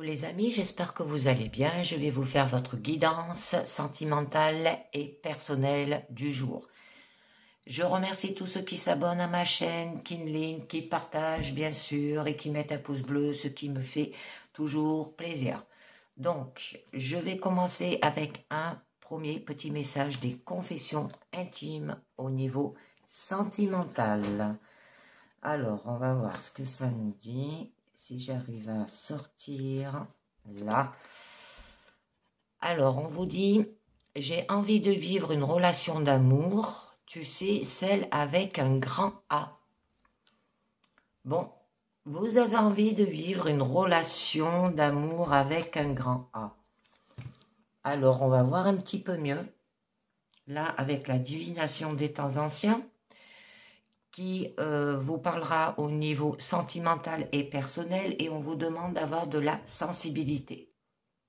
Les amis, j'espère que vous allez bien. Je vais vous faire votre guidance sentimentale et personnelle du jour. Je remercie tous ceux qui s'abonnent à ma chaîne, qui me linkent, qui partagent bien sûr et qui mettent un pouce bleu, ce qui me fait toujours plaisir. Donc, je vais commencer avec un premier petit message des confessions intimes au niveau sentimental. Alors, on va voir ce que ça nous dit. Si j'arrive à sortir là. Alors, on vous dit, j'ai envie de vivre une relation d'amour, tu sais, celle avec un grand A. Bon, vous avez envie de vivre une relation d'amour avec un grand A. Alors, on va voir un petit peu mieux. Là, avec la divination des temps anciens, qui vous parlera au niveau sentimental et personnel, et on vous demande d'avoir de la sensibilité.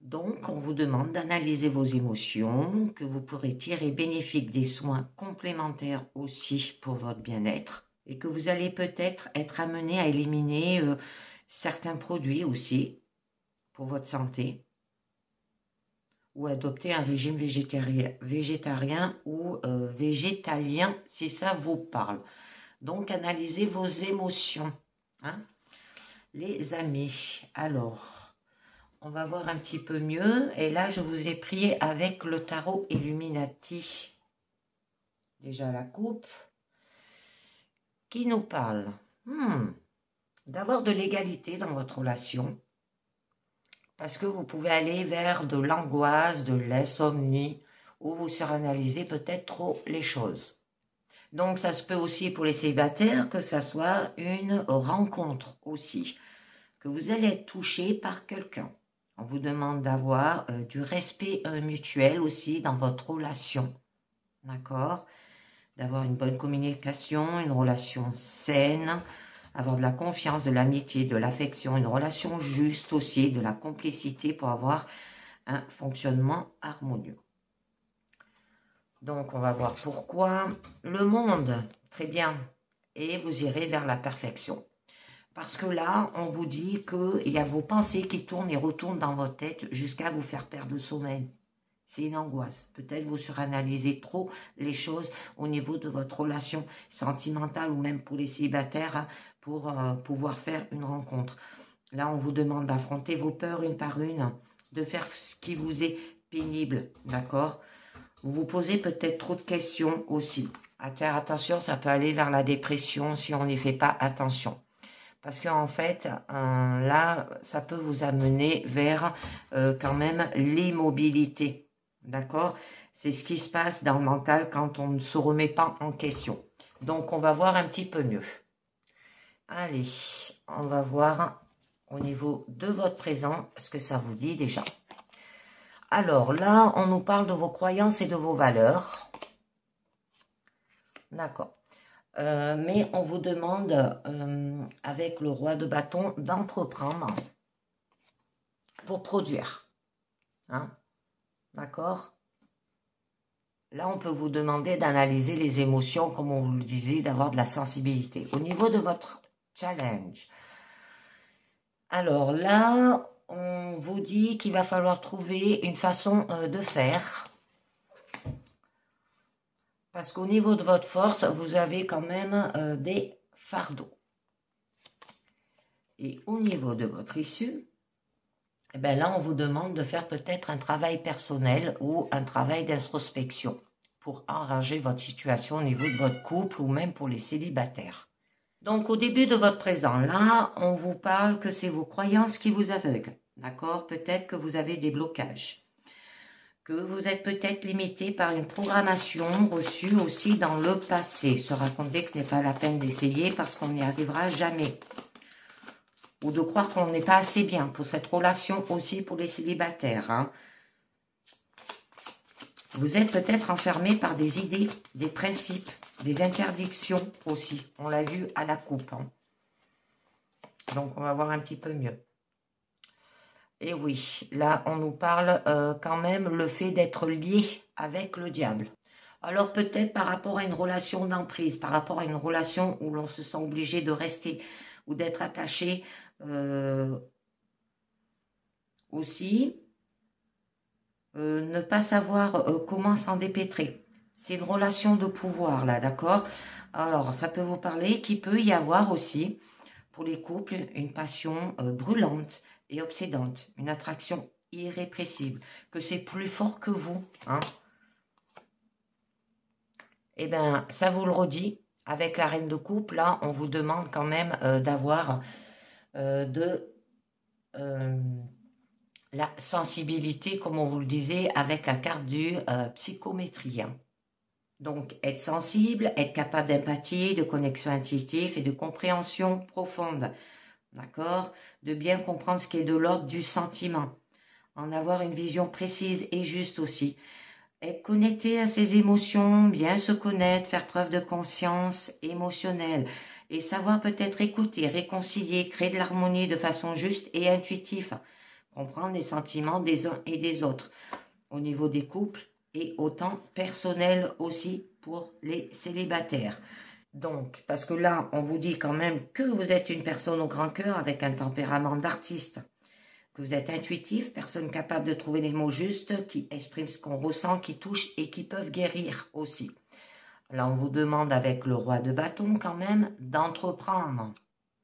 Donc, on vous demande d'analyser vos émotions, que vous pourrez tirer bénéfique des soins complémentaires aussi pour votre bien-être, et que vous allez peut-être être amené à éliminer certains produits aussi pour votre santé, ou adopter un régime végétarien ou végétalien si ça vous parle. Donc, analysez vos émotions, hein, les amis. Alors, on va voir un petit peu mieux. Et là, je vous ai prié avec le tarot Illuminati. Déjà la coupe. Qui nous parle d'avoir de l'égalité dans votre relation. Parce que vous pouvez aller vers de l'angoisse, de l'insomnie, ou vous suranalysez peut-être trop les choses. Donc, ça se peut aussi pour les célibataires que ça soit une rencontre aussi, que vous allez être touché par quelqu'un. On vous demande d'avoir du respect mutuel aussi dans votre relation, d'accord? D'avoir une bonne communication, une relation saine, avoir de la confiance, de l'amitié, de l'affection, une relation juste aussi, de la complicité pour avoir un fonctionnement harmonieux. Donc, on va voir pourquoi. Le monde, très bien, et vous irez vers la perfection. Parce que là, on vous dit qu'il y a vos pensées qui tournent et retournent dans votre tête jusqu'à vous faire perdre le sommeil. C'est une angoisse. Peut-être vous suranalysez trop les choses au niveau de votre relation sentimentale ou même pour les célibataires hein, pour pouvoir faire une rencontre. Là, on vous demande d'affronter vos peurs une par une, de faire ce qui vous est pénible, d'accord ? Vous vous posez peut-être trop de questions aussi. Attention, ça peut aller vers la dépression si on n'y fait pas attention. Parce qu'en fait, là, ça peut vous amener vers quand même l'immobilité. D'accord? C'est ce qui se passe dans le mental quand on ne se remet pas en question. Donc, on va voir un petit peu mieux. Allez, on va voir au niveau de votre présent ce que ça vous dit déjà. Alors là, on nous parle de vos croyances et de vos valeurs. D'accord. Mais on vous demande, avec le roi de bâton, d'entreprendre pour produire. Hein? D'accord? Là, on peut vous demander d'analyser les émotions, comme on vous le disait, d'avoir de la sensibilité. Au niveau de votre challenge, alors là, on vous dit qu'il va falloir trouver une façon de faire. Parce qu'au niveau de votre force, vous avez quand même des fardeaux. Et au niveau de votre issue, eh bien là, on vous demande de faire peut-être un travail personnel ou un travail d'introspection pour arranger votre situation au niveau de votre couple ou même pour les célibataires. Donc, au début de votre présent, là, on vous parle que c'est vos croyances qui vous aveuglent. D'accord? Peut-être que vous avez des blocages. Que vous êtes peut-être limité par une programmation reçue aussi dans le passé. Se raconter que ce n'est pas la peine d'essayer parce qu'on n'y arrivera jamais. Ou de croire qu'on n'est pas assez bien pour cette relation aussi pour les célibataires. Hein. Vous êtes peut-être enfermé par des idées, des principes, des interdictions aussi. On l'a vu à la coupe. Hein. Donc, on va voir un petit peu mieux. Et oui, là, on nous parle quand même le fait d'être lié avec le diable. Alors, peut-être par rapport à une relation d'emprise, par rapport à une relation où l'on se sent obligé de rester ou d'être attaché aussi ne pas savoir comment s'en dépêtrer. C'est une relation de pouvoir là, d'accord? Alors, ça peut vous parler qu'il peut y avoir aussi, pour les couples, une passion brûlante et obsédante, une attraction irrépressible, que c'est plus fort que vous, hein? Eh bien, ça vous le redit, avec la reine de coupe, là, on vous demande quand même d'avoir de la sensibilité, comme on vous le disait, avec la carte du psychométrie, hein. Donc, être sensible, être capable d'empathie, de connexion intuitive et de compréhension profonde, d'accord? De bien comprendre ce qui est de l'ordre du sentiment, en avoir une vision précise et juste aussi. Être connecté à ses émotions, bien se connaître, faire preuve de conscience émotionnelle et savoir peut-être écouter, réconcilier, créer de l'harmonie de façon juste et intuitive. Comprendre les sentiments des uns et des autres au niveau des couples et autant personnel aussi pour les célibataires. Donc, parce que là, on vous dit quand même que vous êtes une personne au grand cœur avec un tempérament d'artiste, que vous êtes intuitif, personne capable de trouver les mots justes, qui exprime ce qu'on ressent, qui touche et qui peuvent guérir aussi. Là, on vous demande avec le roi de bâton quand même d'entreprendre,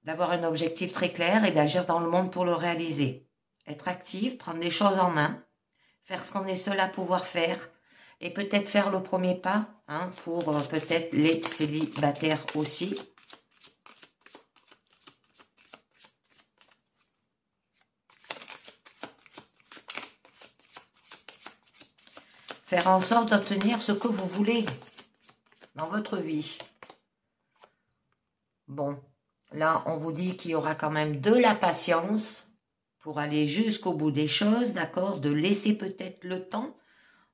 d'avoir un objectif très clair et d'agir dans le monde pour le réaliser. Être actif, prendre les choses en main, faire ce qu'on est seul à pouvoir faire et peut-être faire le premier pas, hein, pour peut-être les célibataires aussi. Faire en sorte d'obtenir ce que vous voulez dans votre vie. Bon, là, on vous dit qu'il y aura quand même de la patience pour aller jusqu'au bout des choses, d'accord? De laisser peut-être le temps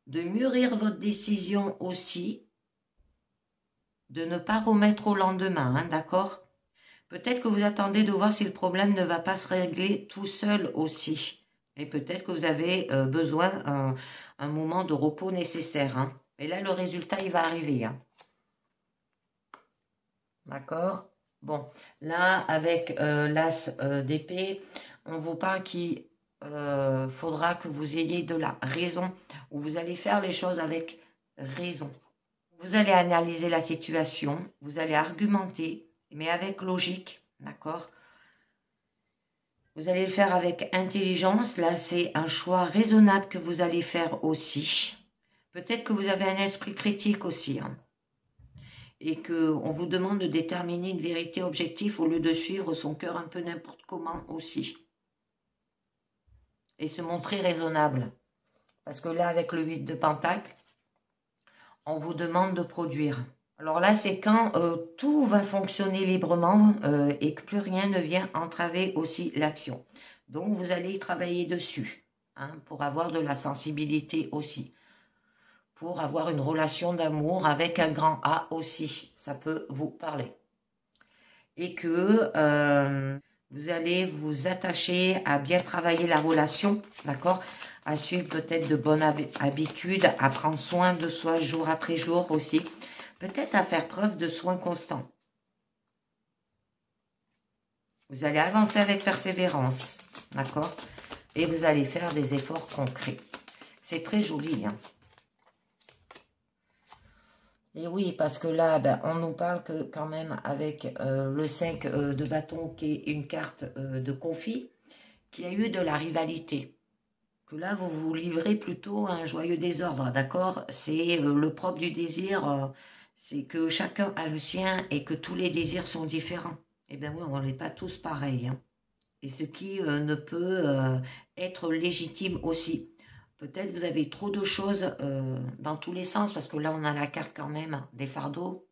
de mûrir votre décision aussi, de ne pas remettre au lendemain, hein, d'accord? Peut-être que vous attendez de voir si le problème ne va pas se régler tout seul aussi. Et peut-être que vous avez besoin un moment de repos nécessaire, hein. Et là, le résultat, il va arriver, hein. D'accord? Bon, là, avec l'as d'épée, on vous parle qu'il faudra que vous ayez de la raison, ou vous allez faire les choses avec raison. Vous allez analyser la situation, vous allez argumenter, mais avec logique, d'accord? Vous allez le faire avec intelligence. Là, c'est un choix raisonnable que vous allez faire aussi. Peut-être que vous avez un esprit critique aussi, hein, et qu'on vous demande de déterminer une vérité objective au lieu de suivre son cœur un peu n'importe comment aussi. Et se montrer raisonnable. Parce que là, avec le 8 de Pentacle, on vous demande de produire. Alors là, c'est quand tout va fonctionner librement et que plus rien ne vient entraver aussi l'action. Donc, vous allez y travailler dessus, hein, pour avoir de la sensibilité aussi. Pour avoir une relation d'amour avec un grand A aussi. Ça peut vous parler. Et que vous allez vous attacher à bien travailler la relation, d'accord? À suivre peut-être de bonnes habitudes, à prendre soin de soi jour après jour aussi. Peut-être à faire preuve de soins constants. Vous allez avancer avec persévérance, d'accord? Et vous allez faire des efforts concrets. C'est très joli, hein? Et oui, parce que là, ben, on nous parle que quand même avec le 5 de bâton, qui est une carte de conflit, qu'il y a eu de la rivalité. Que là, vous vous livrez plutôt à un joyeux désordre, d'accord? C'est le propre du désir, c'est que chacun a le sien et que tous les désirs sont différents. Eh bien oui, on n'est pas tous pareils, hein. Et ce qui ne peut être légitime aussi. Peut-être vous avez trop de choses dans tous les sens, parce que là, on a la carte quand même des fardeaux.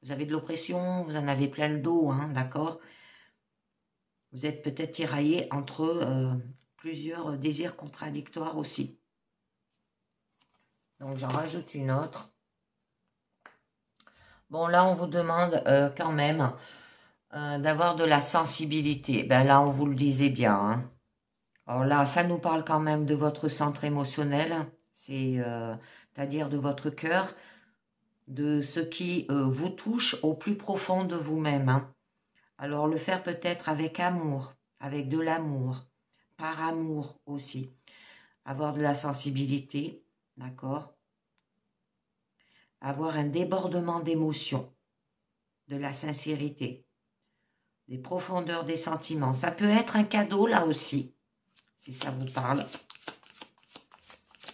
Vous avez de l'oppression, vous en avez plein le dos, hein, d'accord? Vous êtes peut-être tiraillé entre plusieurs désirs contradictoires aussi. Donc, j'en rajoute une autre. Bon, là, on vous demande quand même d'avoir de la sensibilité. Ben là, on vous le disait bien, hein. Alors là, ça nous parle quand même de votre centre émotionnel, c'est-à-dire de votre cœur, de ce qui vous touche au plus profond de vous-même, hein. Alors, le faire peut-être avec amour, avec de l'amour, par amour aussi. Avoir de la sensibilité, d'accord? Avoir un débordement d'émotions, de la sincérité, des profondeurs des sentiments. Ça peut être un cadeau là aussi, si ça vous parle.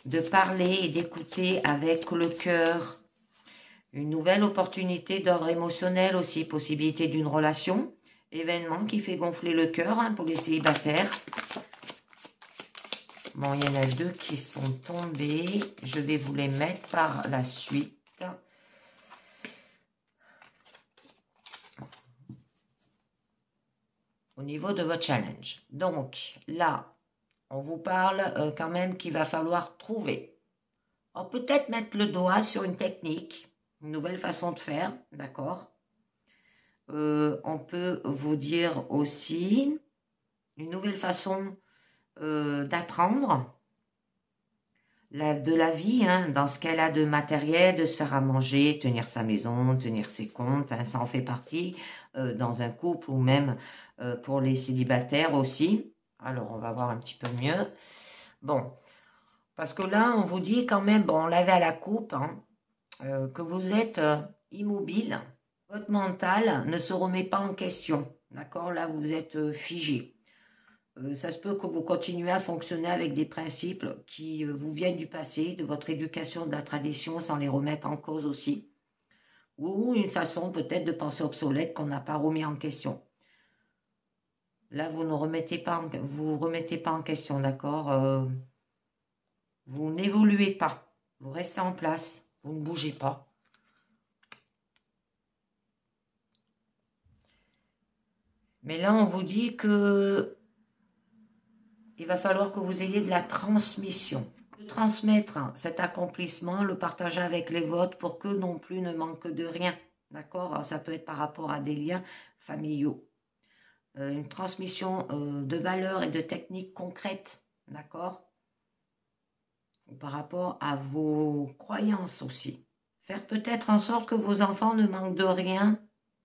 De parler et d'écouter avec le cœur. Une nouvelle opportunité d'ordre émotionnel aussi, possibilité d'une relation, événement qui fait gonfler le cœur pour les célibataires. Bon, il y en a deux qui sont tombés. Je vais vous les mettre par la suite. Au niveau de votre challenge. Donc, là, on vous parle quand même qu'il va falloir trouver. Peut-être mettre le doigt sur une technique, une nouvelle façon de faire, d'accord? On peut vous dire aussi une nouvelle façon d'apprendre de la vie, dans ce qu'elle a de matériel, de se faire à manger, tenir sa maison, tenir ses comptes, ça en fait partie dans un couple ou même pour les célibataires aussi. Alors, on va voir un petit peu mieux. Bon, parce que là, on vous dit quand même, bon, on l'avait à la coupe, que vous êtes immobile. Votre mental ne se remet pas en question, d'accord? Là, vous êtes figé. Ça se peut que vous continuez à fonctionner avec des principes qui vous viennent du passé, de votre éducation, de la tradition, sans les remettre en cause aussi. Ou une façon peut-être de penser obsolète qu'on n'a pas remis en question. Là, vous ne remettez pas en question, d'accord? Vous n'évoluez pas. Vous restez en place. Vous ne bougez pas. Mais là, on vous dit que il va falloir que vous ayez de la transmission. De transmettre cet accomplissement, le partager avec les vôtres pour que non plus ne manque de rien. D'accord? Ça peut être par rapport à des liens familiaux. Une transmission de valeurs et de techniques concrètes. D'accord? Par rapport à vos croyances aussi. Faire peut-être en sorte que vos enfants ne manquent de rien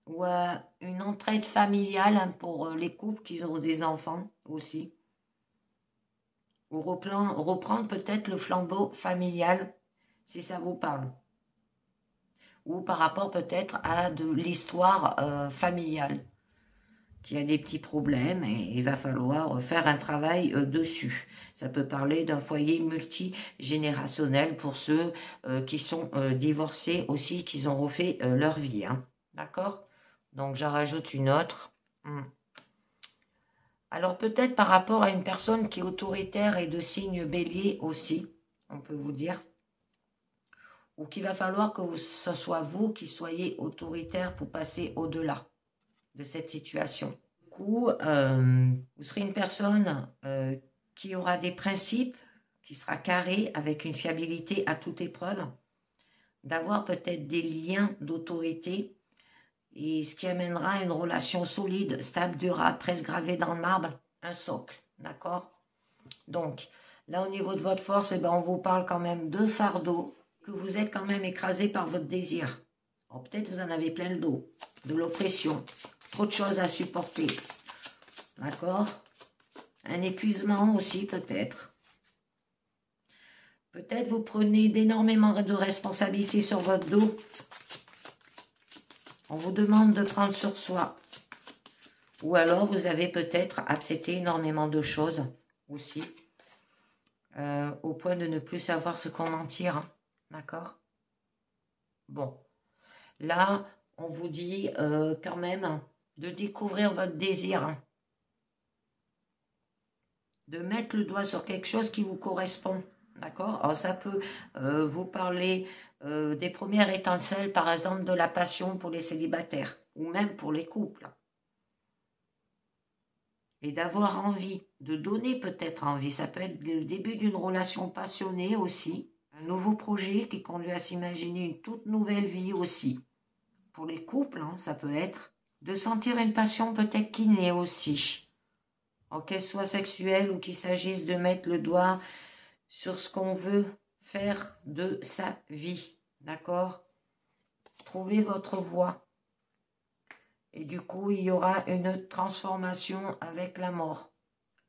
ou une entraide familiale pour les couples qui ont des enfants aussi. Ou reprendre peut-être le flambeau familial, si ça vous parle. Ou par rapport peut-être à de l'histoire familiale, qui a des petits problèmes et il va falloir faire un travail dessus. Ça peut parler d'un foyer multigénérationnel pour ceux qui sont divorcés aussi, qui ont refait leur vie. D'accord? Donc j'en rajoute une autre. Alors peut-être par rapport à une personne qui est autoritaire et de signe bélier aussi, on peut vous dire. Ou qu'il va falloir que ce soit vous qui soyez autoritaire pour passer au-delà de cette situation. Du coup, vous serez une personne qui aura des principes, qui sera carrée avec une fiabilité à toute épreuve, d'avoir peut-être des liens d'autorité, et ce qui amènera à une relation solide, stable, durable, presque gravée dans le marbre, un socle, d'accord? Donc, là, au niveau de votre force, on vous parle quand même de fardeau, que vous êtes quand même écrasé par votre désir. Alors, peut-être vous en avez plein le dos, de l'oppression, trop de choses à supporter, d'accord? Un épuisement aussi, peut-être. Peut-être vous prenez énormément de responsabilités sur votre dos. On vous demande de prendre sur soi. Ou alors, vous avez peut-être accepté énormément de choses aussi, au point de ne plus savoir ce qu'on en tire. D'accord? Bon. Là, on vous dit quand même de découvrir votre désir. De mettre le doigt sur quelque chose qui vous correspond. D'accord? Alors, ça peut vous parler des premières étincelles, par exemple, de la passion pour les célibataires, ou même pour les couples. Et d'avoir envie, de donner peut-être envie. Ça peut être le début d'une relation passionnée aussi. Un nouveau projet qui conduit à s'imaginer une toute nouvelle vie aussi. Pour les couples, ça peut être de sentir une passion peut-être qui naît aussi. Qu'elle soit sexuelle ou qu'il s'agisse de mettre le doigt sur ce qu'on veut faire de sa vie. D'accord? Trouvez votre voie. Et du coup, il y aura une transformation avec la mort.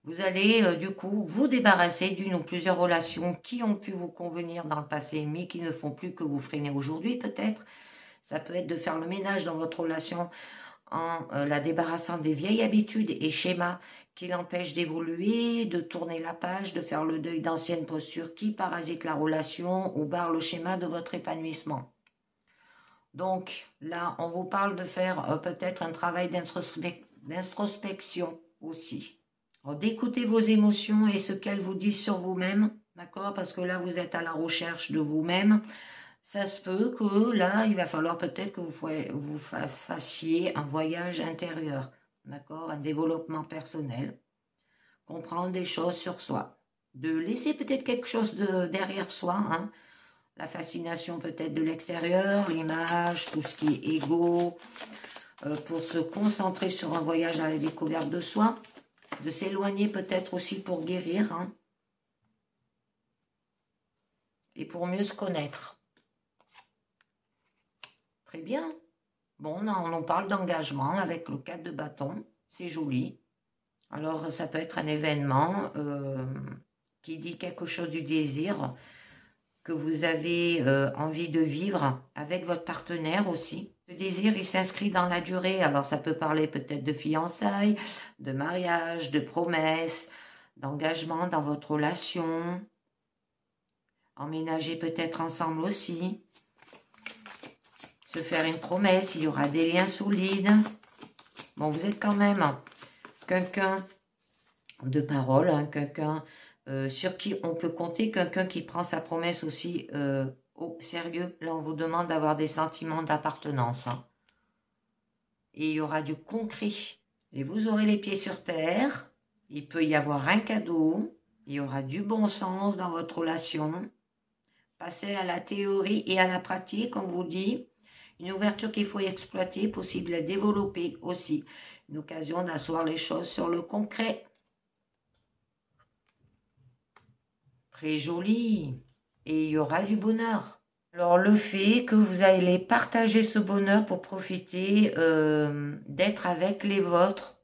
Vous allez du coup vous débarrasser d'une ou plusieurs relations qui ont pu vous convenir dans le passé, mais qui ne font plus que vous freiner aujourd'hui peut-être. Ça peut être de faire le ménage dans votre relation en la débarrassant des vieilles habitudes et schémas qui l'empêchent d'évoluer, de tourner la page, de faire le deuil d'anciennes postures qui parasitent la relation ou barrent le schéma de votre épanouissement. Donc là, on vous parle de faire peut-être un travail d'introspection aussi. D'écouter vos émotions et ce qu'elles vous disent sur vous-même, d'accord? Parce que là, vous êtes à la recherche de vous-même. Ça se peut que là, il va falloir peut-être que vous fassiez un voyage intérieur, d'accord? Un développement personnel. Comprendre des choses sur soi. De laisser peut-être quelque chose derrière soi, hein? La fascination peut-être de l'extérieur, l'image, tout ce qui est égo, pour se concentrer sur un voyage à la découverte de soi. De s'éloigner peut-être aussi pour guérir, hein, et pour mieux se connaître. Très bien. Bon, on parle d'engagement avec le 4 de bâton, c'est joli. Alors, ça peut être un événement qui dit quelque chose du désir que vous avez envie de vivre avec votre partenaire aussi. Ce désir, il s'inscrit dans la durée. Alors, ça peut parler peut-être de fiançailles, de mariage, de promesses, d'engagement dans votre relation. Emménager peut-être ensemble aussi. Se faire une promesse, il y aura des liens solides. Bon, vous êtes quand même quelqu'un de parole, hein, quelqu'un sur qui on peut compter, quelqu'un qui prend sa promesse aussi au sérieux. Là, on vous demande d'avoir des sentiments d'appartenance. Hein. Et il y aura du concret. Et vous aurez les pieds sur terre. Il peut y avoir un cadeau. Il y aura du bon sens dans votre relation. Passez à la théorie et à la pratique, on vous dit. Une ouverture qu'il faut exploiter, possible à développer aussi. Une occasion d'asseoir les choses sur le concret. Très joli. Et il y aura du bonheur. Alors, le fait que vous allez partager ce bonheur pour profiter d'être avec les vôtres.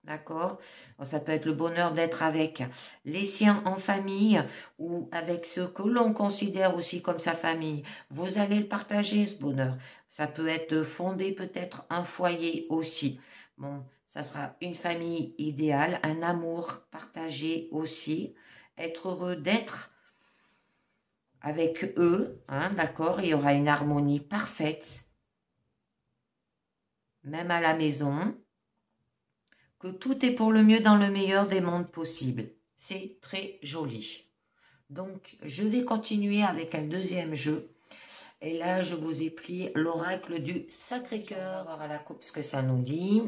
D'accord? Ça peut être le bonheur d'être avec les siens en famille ou avec ceux que l'on considère aussi comme sa famille. Vous allez le partager, ce bonheur. Ça peut être de fonder peut-être un foyer aussi. Bon, ça sera une famille idéale, un amour partagé aussi. Être heureux d'être avec eux, hein, d'accord? Il y aura une harmonie parfaite, même à la maison. Que tout est pour le mieux dans le meilleur des mondes possibles. C'est très joli. Donc, je vais continuer avec un deuxième jeu. Et là, je vous ai pris l'oracle du Sacré-Cœur. On va voir à la coupe ce que ça nous dit.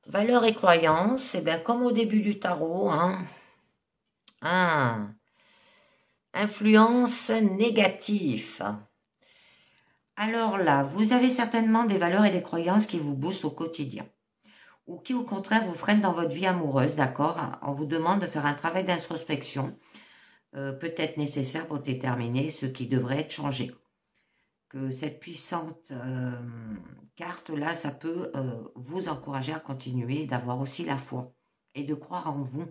Valeurs et croyances, bien comme au début du tarot. Influence négative. Alors là, vous avez certainement des valeurs et des croyances qui vous boostent au quotidien. Ou qui au contraire vous freinent dans votre vie amoureuse, d'accord? On vous demande de faire un travail d'introspection, peut-être nécessaire pour déterminer ce qui devrait être changé. Que cette puissante carte-là, ça peut vous encourager à continuer, d'avoir aussi la foi et de croire en vous,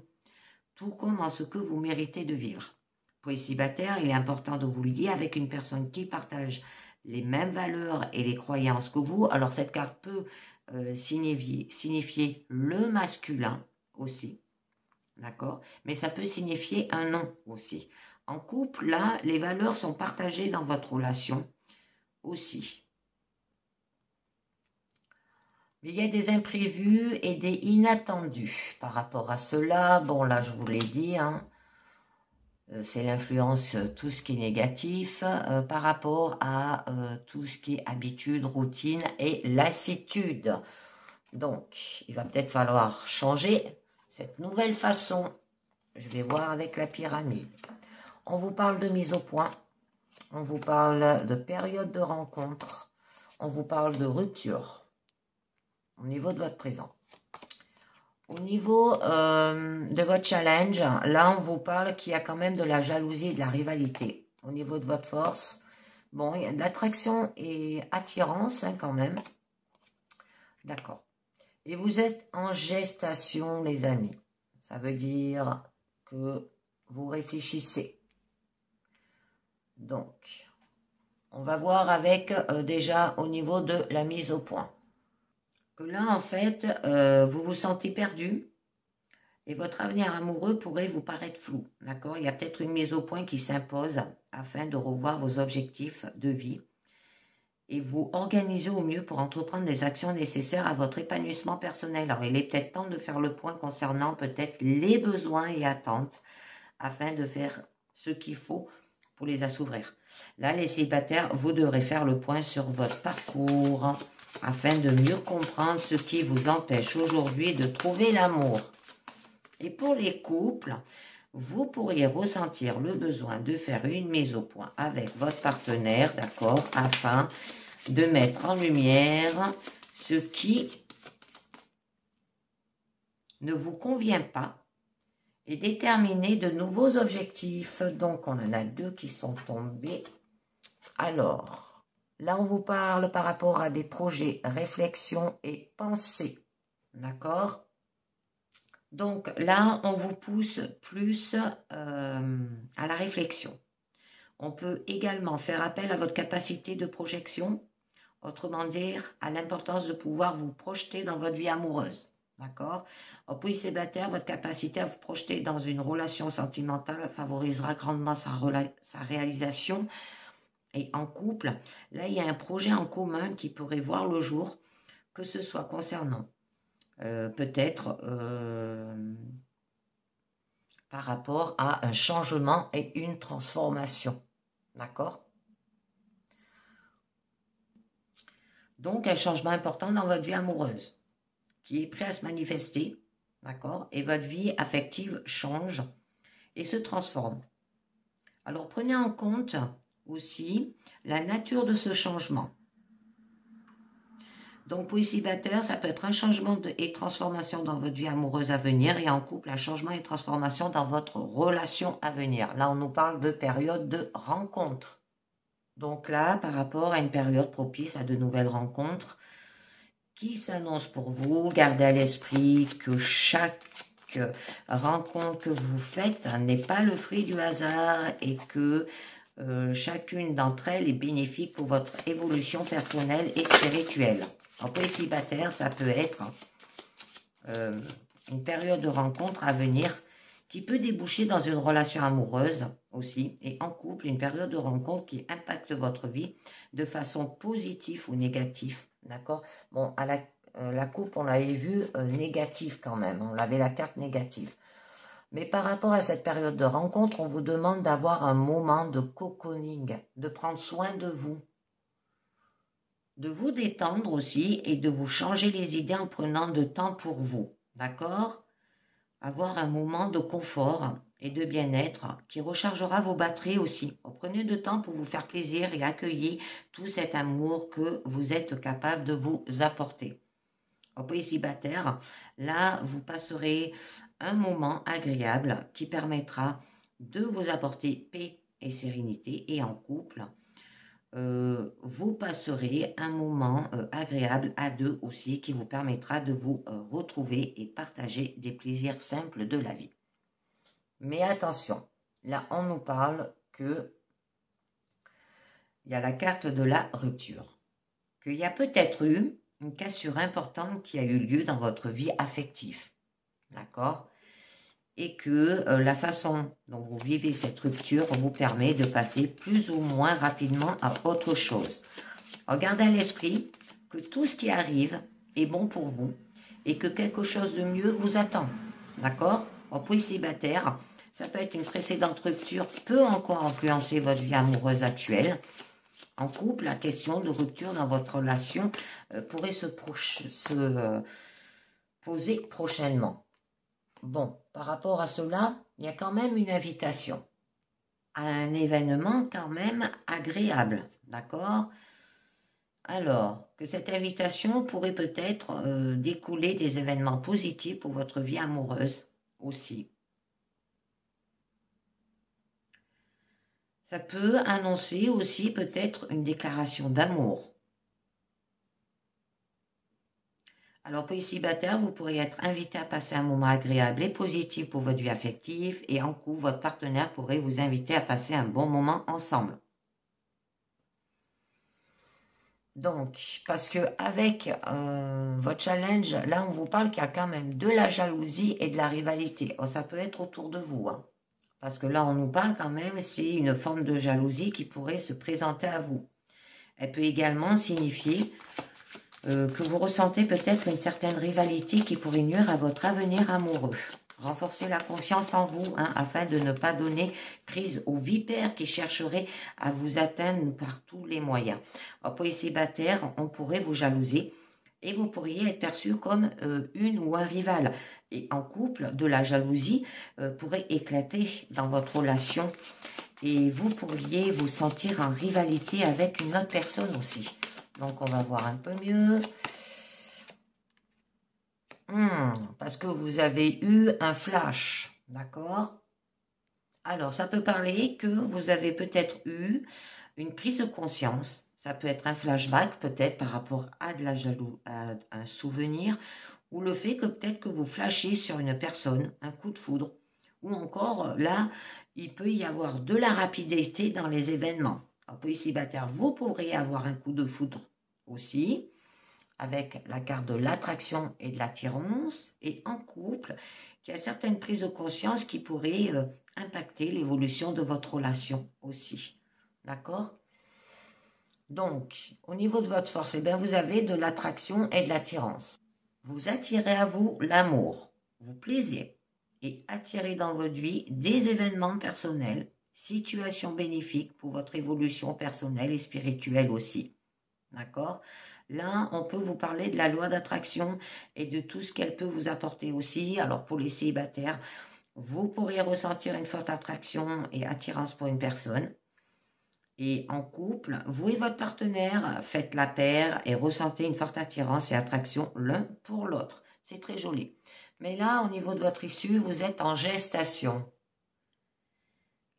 tout comme en ce que vous méritez de vivre. Pour les célibataires, il est important de vous lier avec une personne qui partage les mêmes valeurs et les croyances que vous. Alors cette carte peut signifier le masculin aussi, d'accord? Mais ça peut signifier un non aussi. En couple, là, les valeurs sont partagées dans votre relation aussi. Mais il y a des imprévus et des inattendus par rapport à cela. Bon, là, je vous l'ai dit, hein, c'est l'influence, tout ce qui est négatif par rapport à tout ce qui est habitude, routine et lassitude. Donc, il va peut-être falloir changer cette nouvelle façon. Je vais voir avec la pyramide. On vous parle de mise au point. On vous parle de période de rencontre. On vous parle de rupture au niveau de votre présent. Au niveau de votre challenge, là, on vous parle qu'il y a quand même de la jalousie et de la rivalité. Au niveau de votre force, bon, il y a de l'attraction et attirance hein, quand même. D'accord. Et vous êtes en gestation, les amis. Ça veut dire que vous réfléchissez. Donc, on va voir avec déjà au niveau de la mise au point. Que là, en fait, vous vous sentez perdu et votre avenir amoureux pourrait vous paraître flou. D'accord? Il y a peut-être une mise au point qui s'impose afin de revoir vos objectifs de vie et vous organiser au mieux pour entreprendre les actions nécessaires à votre épanouissement personnel. Alors, il est peut-être temps de faire le point concernant peut-être les besoins et attentes afin de faire ce qu'il faut pour les assouvir. Là, les célibataires, vous devrez faire le point sur votre parcours afin de mieux comprendre ce qui vous empêche aujourd'hui de trouver l'amour. Et pour les couples, vous pourriez ressentir le besoin de faire une mise au point avec votre partenaire, d'accord, afin de mettre en lumière ce qui ne vous convient pas et déterminer de nouveaux objectifs. Donc, on en a 2 qui sont tombés. Alors, là, on vous parle par rapport à des projets, réflexions et pensées. D'accord? Donc, là, on vous pousse plus à la réflexion. On peut également faire appel à votre capacité de projection, autrement dire, à l'importance de pouvoir vous projeter dans votre vie amoureuse. D'accord? Pour les célibataires, votre capacité à vous projeter dans une relation sentimentale favorisera grandement sa réalisation. Et en couple, là, il y a un projet en commun qui pourrait voir le jour, que ce soit concernant peut-être par rapport à un changement et une transformation. D'accord? Donc, un changement important dans votre vie amoureuse qui est prêt à se manifester, d'accord? Et votre vie affective change et se transforme. Alors, prenez en compte aussi la nature de ce changement. Donc, pour les célibataires, ça peut être un changement et transformation dans votre vie amoureuse à venir et en couple, un changement et transformation dans votre relation à venir. Là, on nous parle de période de rencontre. Donc là, par rapport à une période propice à de nouvelles rencontres qui s'annoncent pour vous, gardez à l'esprit que chaque rencontre que vous faites n'est pas le fruit du hasard et que chacune d'entre elles est bénéfique pour votre évolution personnelle et spirituelle. En célibataire, ça peut être une période de rencontre à venir qui peut déboucher dans une relation amoureuse aussi, et en couple, une période de rencontre qui impacte votre vie de façon positive ou négative, d'accord? Bon, à la coupe, on l'avait vu négative quand même, on avait la carte négative. Mais par rapport à cette période de rencontre, on vous demande d'avoir un moment de cocooning, de prendre soin de vous détendre aussi et de vous changer les idées en prenant de temps pour vous, d'accord? Avoir un moment de confort et de bien-être qui rechargera vos batteries aussi. Prenez de temps pour vous faire plaisir et accueillir tout cet amour que vous êtes capable de vous apporter. Au pays célibataire, là, vous passerez un moment agréable qui permettra de vous apporter paix et sérénité. Et en couple, vous passerez un moment agréable à 2 aussi qui vous permettra de vous retrouver et partager des plaisirs simples de la vie. Mais attention, là on nous parle que il y a la carte de la rupture, qu'il y a peut-être eu une cassure importante qui a eu lieu dans votre vie affective, d'accord? Et que la façon dont vous vivez cette rupture vous permet de passer plus ou moins rapidement à autre chose. Gardez à l'esprit que tout ce qui arrive est bon pour vous et que quelque chose de mieux vous attend. D'accord? Pour les célibataires, ça peut être une précédente rupture, peut encore influencer votre vie amoureuse actuelle. En couple, la question de rupture dans votre relation pourrait se poser prochainement. Bon, par rapport à cela, il y a quand même une invitation à un événement quand même agréable, d'accord? Alors, que cette invitation pourrait peut-être découler des événements positifs pour votre vie amoureuse aussi. Ça peut annoncer aussi peut-être une déclaration d'amour. Alors pour les célibataires, vous pourriez être invité à passer un moment agréable et positif pour votre vie affective et en couple, votre partenaire pourrait vous inviter à passer un bon moment ensemble. Donc, parce que avec votre challenge, là on vous parle qu'il y a quand même de la jalousie et de la rivalité. Oh, ça peut être autour de vous, hein. Parce que là on nous parle quand même, c'est une forme de jalousie qui pourrait se présenter à vous. Elle peut également signifier que vous ressentez peut-être une certaine rivalité qui pourrait nuire à votre avenir amoureux. Renforcez la confiance en vous afin de ne pas donner prise aux vipères qui chercheraient à vous atteindre par tous les moyens. Pour les célibataires, on pourrait vous jalouser et vous pourriez être perçu comme une ou un rival. Et en couple, de la jalousie pourrait éclater dans votre relation et vous pourriez vous sentir en rivalité avec une autre personne aussi. Donc, on va voir un peu mieux. Parce que vous avez eu un flash, d'accord? Alors, ça peut parler que vous avez peut-être eu une prise de conscience. Ça peut être un flashback, peut-être par rapport à de la à un souvenir, ou le fait que peut-être que vous flashez sur une personne, un coup de foudre, ou encore, là, il peut y avoir de la rapidité dans les événements. Alors, pour les célibataires, vous pourriez avoir un coup de foudre aussi, avec la carte de l'attraction et de l'attirance, et en couple, il y a certaines prises de conscience qui pourraient impacter l'évolution de votre relation aussi. D'accord? Donc, au niveau de votre force, eh bien, vous avez de l'attraction et de l'attirance. Vous attirez à vous l'amour, vous plaisez et attirez dans votre vie des événements personnels, situations bénéfiques pour votre évolution personnelle et spirituelle aussi. D'accord? Là, on peut vous parler de la loi d'attraction et de tout ce qu'elle peut vous apporter aussi. Alors, pour les célibataires, vous pourriez ressentir une forte attraction et attirance pour une personne. Et en couple, vous et votre partenaire faites la paire et ressentez une forte attirance et attraction l'un pour l'autre. C'est très joli. Mais là, au niveau de votre issue, vous êtes en gestation.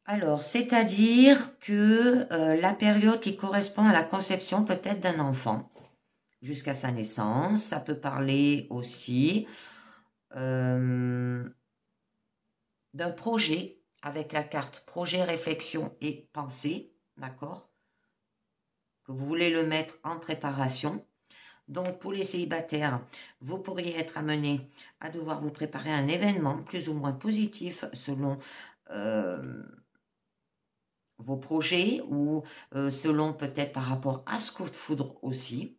Alors, c'est-à-dire que la période qui correspond à la conception peut-être d'un enfant jusqu'à sa naissance. Ça peut parler aussi d'un projet avec la carte projet, réflexion et pensée, d'accord? Que vous voulez le mettre en préparation. Donc, pour les célibataires, vous pourriez être amené à devoir vous préparer un événement plus ou moins positif selon vos projets ou selon peut-être par rapport à ce coup de foudre aussi.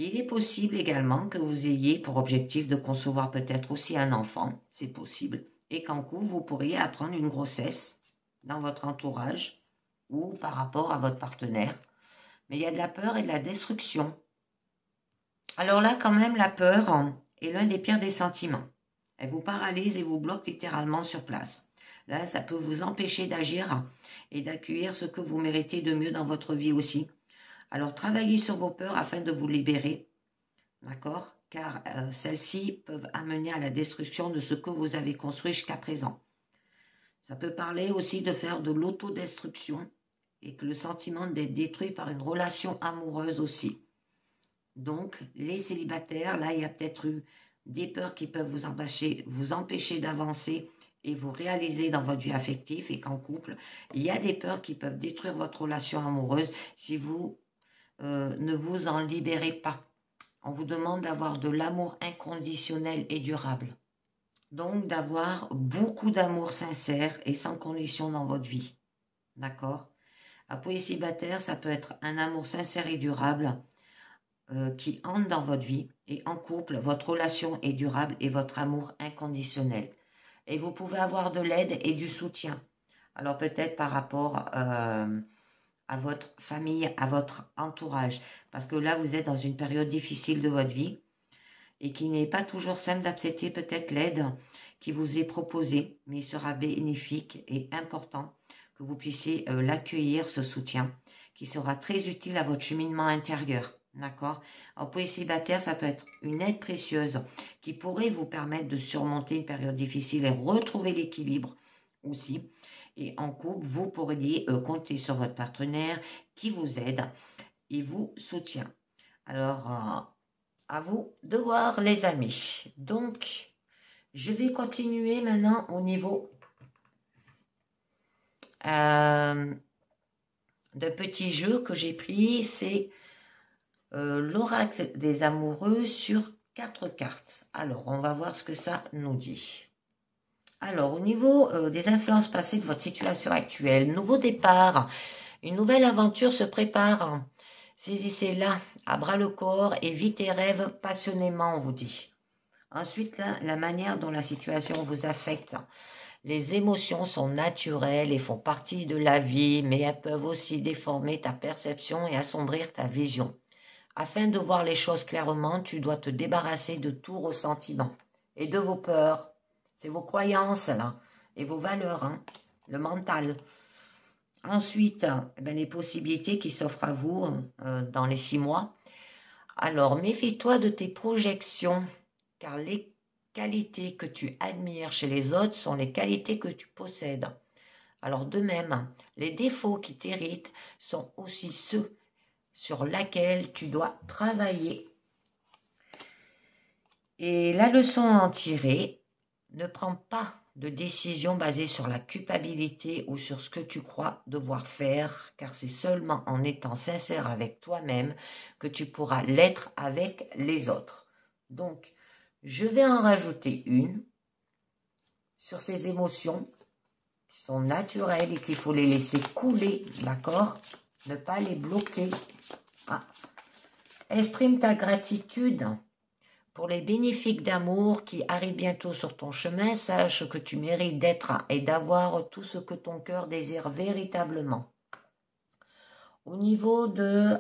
Il est possible également que vous ayez pour objectif de concevoir peut-être aussi un enfant, c'est possible, et qu'en coup, vous pourriez apprendre une grossesse dans votre entourage ou par rapport à votre partenaire. Mais il y a de la peur et de la destruction. Alors là, quand même, la peur est l'un des pires des sentiments. Elle vous paralyse et vous bloque littéralement sur place. Là, ça peut vous empêcher d'agir et d'accueillir ce que vous méritez de mieux dans votre vie aussi. Alors, travaillez sur vos peurs afin de vous libérer, d'accord? Car celles-ci peuvent amener à la destruction de ce que vous avez construit jusqu'à présent. Ça peut parler aussi de faire de l'autodestruction et que le sentiment d'être détruit par une relation amoureuse aussi. Donc, les célibataires, là, il y a peut-être eu des peurs qui peuvent vous empêcher d'avancer et vous réaliser dans votre vie affective et qu'en couple, il y a des peurs qui peuvent détruire votre relation amoureuse si vous ne vous en libérez pas. On vous demande d'avoir de l'amour inconditionnel et durable. Donc, d'avoir beaucoup d'amour sincère et sans condition dans votre vie. D'accord? Pour les célibataires, ça peut être un amour sincère et durable qui entre dans votre vie. Et en couple, votre relation est durable et votre amour inconditionnel. Et vous pouvez avoir de l'aide et du soutien. Alors peut-être par rapport à votre famille, à votre entourage. Parce que là, vous êtes dans une période difficile de votre vie et qu'il n'est pas toujours simple d'accepter peut-être l'aide qui vous est proposée, mais il sera bénéfique et important que vous puissiez l'accueillir, ce soutien, qui sera très utile à votre cheminement intérieur. D'accord? Alors pour les célibataires, ça peut être une aide précieuse qui pourrait vous permettre de surmonter une période difficile et retrouver l'équilibre aussi. Et en couple, vous pourriez compter sur votre partenaire qui vous aide et vous soutient. Alors, À vous de voir, les amis. Donc, je vais continuer maintenant au niveau de petits jeux que j'ai pris. C'est l'oracle des amoureux sur 4 cartes. Alors, on va voir ce que ça nous dit. Alors, au niveau des influences passées de votre situation actuelle, nouveau départ, une nouvelle aventure se prépare. Saisissez-la à bras le corps et vivez tes rêves passionnément, on vous dit. Ensuite, là, la manière dont la situation vous affecte. Les émotions sont naturelles et font partie de la vie, mais elles peuvent aussi déformer ta perception et assombrir ta vision. Afin de voir les choses clairement, tu dois te débarrasser de tout ressentiment et de vos peurs. C'est vos croyances, là, et vos valeurs, hein, le mental. Ensuite, les possibilités qui s'offrent à vous dans les 6 mois. Alors, méfie-toi de tes projections, car les qualités que tu admires chez les autres sont les qualités que tu possèdes. Alors, de même, les défauts qui t'irritent sont aussi ceux sur lesquels tu dois travailler. Et la leçon à en tirer, ne prends pas de décision basée sur la culpabilité ou sur ce que tu crois devoir faire, car c'est seulement en étant sincère avec toi-même que tu pourras l'être avec les autres. Donc, je vais en rajouter une sur ces émotions qui sont naturelles et qu'il faut les laisser couler, d'accord? Ne pas les bloquer. Ah. Exprime ta gratitude pour les bénéfices d'amour qui arrivent bientôt sur ton chemin. Sache que tu mérites d'être et d'avoir tout ce que ton cœur désire véritablement. Au niveau des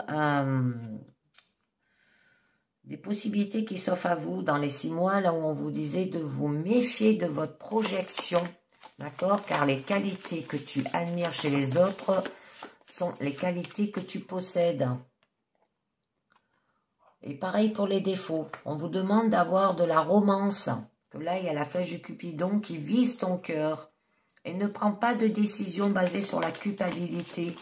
possibilités qui s'offrent à vous dans les 6 mois, là où on vous disait de vous méfier de votre projection, d'accord? Car les qualités que tu admires chez les autres sont les qualités que tu possèdes. Et pareil pour les défauts. On vous demande d'avoir de la romance. Que là, il y a la flèche du Cupidon qui vise ton cœur. Et ne prends pas de décision basée sur la culpabilité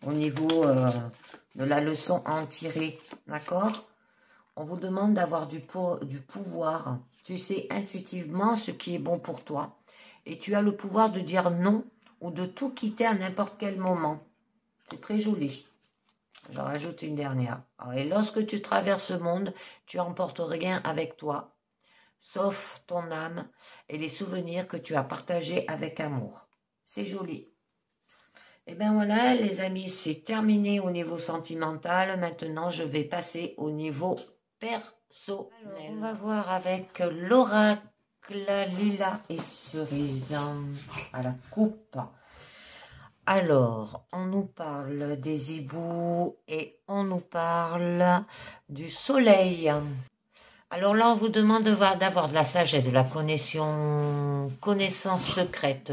au niveau de la leçon à en tirer. D'accord? On vous demande d'avoir du pouvoir. Tu sais intuitivement ce qui est bon pour toi. Et tu as le pouvoir de dire non ou de tout quitter à n'importe quel moment. C'est très joli. J'en rajoute une dernière. Et lorsque tu traverses ce monde, tu emportes rien avec toi, sauf ton âme et les souvenirs que tu as partagés avec amour. C'est joli. Et bien voilà, les amis, c'est terminé au niveau sentimental. Maintenant, je vais passer au niveau personnel. Alors, on va voir avec l'oracle Lilas et Cerise à la coupe. Alors, on nous parle des hiboux et on nous parle du soleil. Alors là, on vous demande d'avoir de la sagesse, de la connaissance secrète.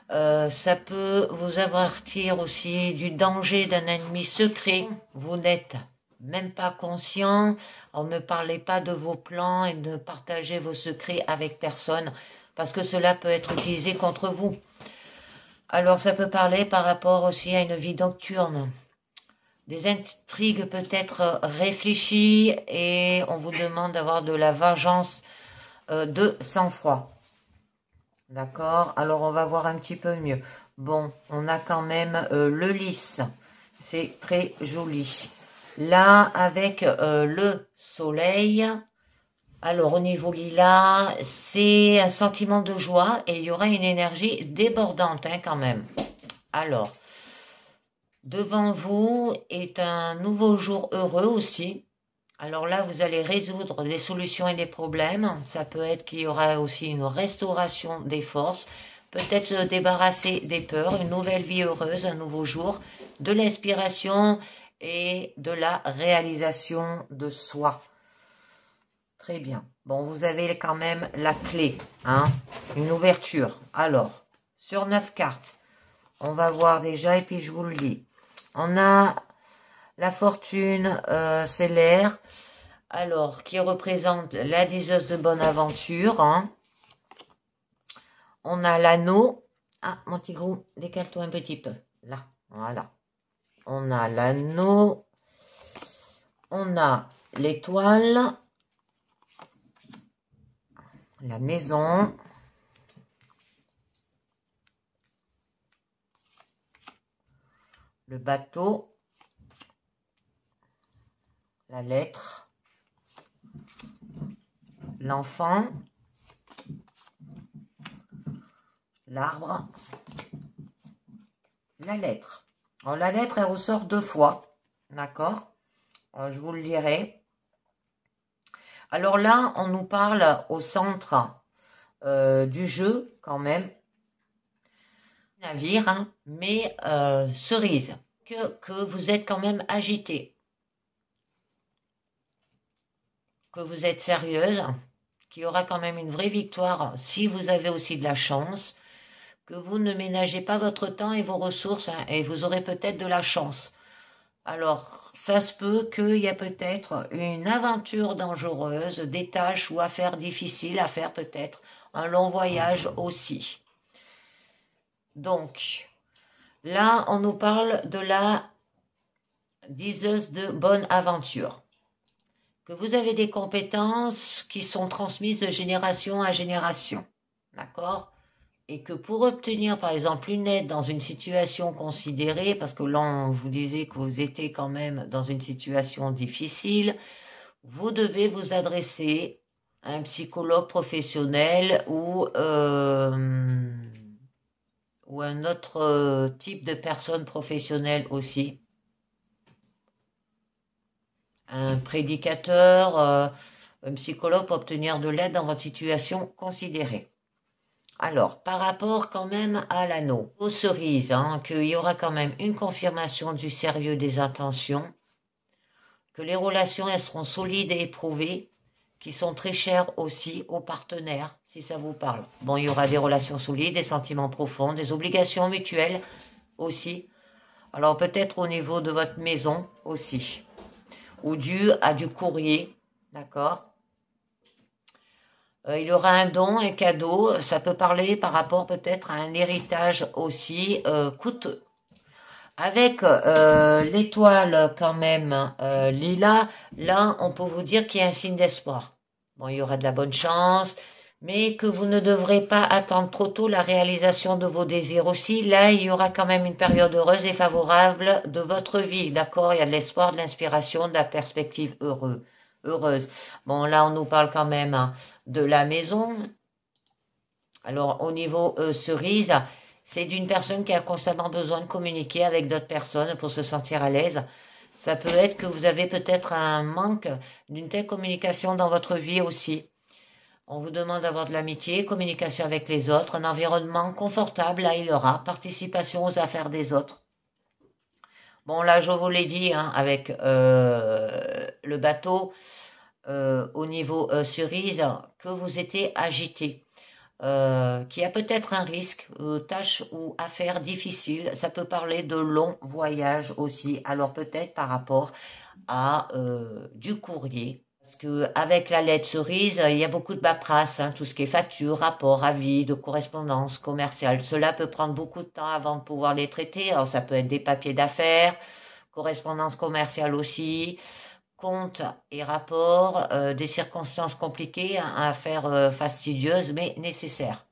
Ça peut vous avertir aussi du danger d'un ennemi secret. Vous n'êtes même pas conscient. Alors, ne parlez pas de vos plans et ne partagez vos secrets avec personne parce que cela peut être utilisé contre vous. Alors, ça peut parler par rapport aussi à une vie nocturne. Des intrigues peut-être réfléchies et on vous demande d'avoir de la vengeance de sang-froid. D'accord? Alors, on va voir un petit peu mieux. Bon, on a quand même le lys. C'est très joli. Là, avec le soleil... Alors, au niveau lilas, c'est un sentiment de joie et il y aura une énergie débordante quand même. Alors, devant vous est un nouveau jour heureux aussi. Alors là, vous allez résoudre des solutions et des problèmes. Ça peut être qu'il y aura aussi une restauration des forces. Peut-être se débarrasser des peurs, une nouvelle vie heureuse, un nouveau jour, de l'inspiration et de la réalisation de soi. Très bien. Bon, vous avez quand même la clé, hein, une ouverture. Alors, sur 9 cartes, on va voir déjà, et puis je vous le dis. On a la fortune, c'est l'air, alors, qui représente la diseuse de bonne aventure. Hein. On a l'anneau. Ah, mon petit gros, décale-toi un petit peu. Là, voilà. On a l'anneau. On a l'étoile, la maison, le bateau, la lettre, l'enfant, l'arbre, la lettre. Alors, la lettre, elle ressort 2 fois, d'accord? Je vous le dirai. Alors là, on nous parle au centre du jeu, quand même. Navire, hein, mais cerise, que vous êtes quand même agité, que vous êtes sérieuse, qu'il y aura quand même une vraie victoire si vous avez aussi de la chance, que vous ne ménagez pas votre temps et vos ressources, hein, et vous aurez peut-être de la chance. Alors, ça se peut qu'il y a peut-être une aventure dangereuse, des tâches ou affaires difficiles à faire peut-être, un long voyage aussi. Donc, là, on nous parle de la diseuse de bonne aventure. Que vous avez des compétences qui sont transmises de génération à génération. D'accord? Et que pour obtenir, par exemple, une aide dans une situation considérée, parce que là, on vous disait que vous étiez quand même dans une situation difficile, vous devez vous adresser à un psychologue professionnel ou un autre type de personne professionnelle aussi. Un prédicateur, un psychologue pour obtenir de l'aide dans votre situation considérée. Alors, par rapport quand même à l'anneau, aux cerises, hein, qu'il y aura quand même une confirmation du sérieux des intentions, que les relations elles seront solides et éprouvées, qui sont très chères aussi aux partenaires, si ça vous parle. Bon, il y aura des relations solides, des sentiments profonds, des obligations mutuelles aussi. Alors peut-être au niveau de votre maison aussi, ou dû à du courrier, d'accord? Il y aura un don, un cadeau, ça peut parler par rapport peut-être à un héritage aussi coûteux. Avec l'étoile quand même lila, là on peut vous dire qu'il y a un signe d'espoir. Bon, il y aura de la bonne chance, mais que vous ne devrez pas attendre trop tôt la réalisation de vos désirs aussi. Là, il y aura quand même une période heureuse et favorable de votre vie, d'accord? Il y a de l'espoir, de l'inspiration, de la perspective heureuse. Bon, là on nous parle quand même hein, de la maison. Alors au niveau cerise, c'est d'une personne qui a constamment besoin de communiquer avec d'autres personnes pour se sentir à l'aise. Ça peut être que vous avez peut-être un manque d'une telle communication dans votre vie aussi. On vous demande d'avoir de l'amitié, communication avec les autres, un environnement confortable, là il y aura, participation aux affaires des autres. Bon là je vous l'ai dit, hein, avec le bateau, au niveau cerise, que vous étiez agité. Qui a peut-être un risque, tâche ou affaire difficile. Ça peut parler de longs voyages aussi. Alors peut-être par rapport à du courrier. Parce que avec la lettre cerise, il y a beaucoup de paperasse, hein, tout ce qui est facture, rapport, avis, de correspondance commerciale. Cela peut prendre beaucoup de temps avant de pouvoir les traiter. Alors ça peut être des papiers d'affaires, correspondance commerciale aussi, comptes et rapports, des circonstances compliquées, hein, affaires fastidieuses mais nécessaires.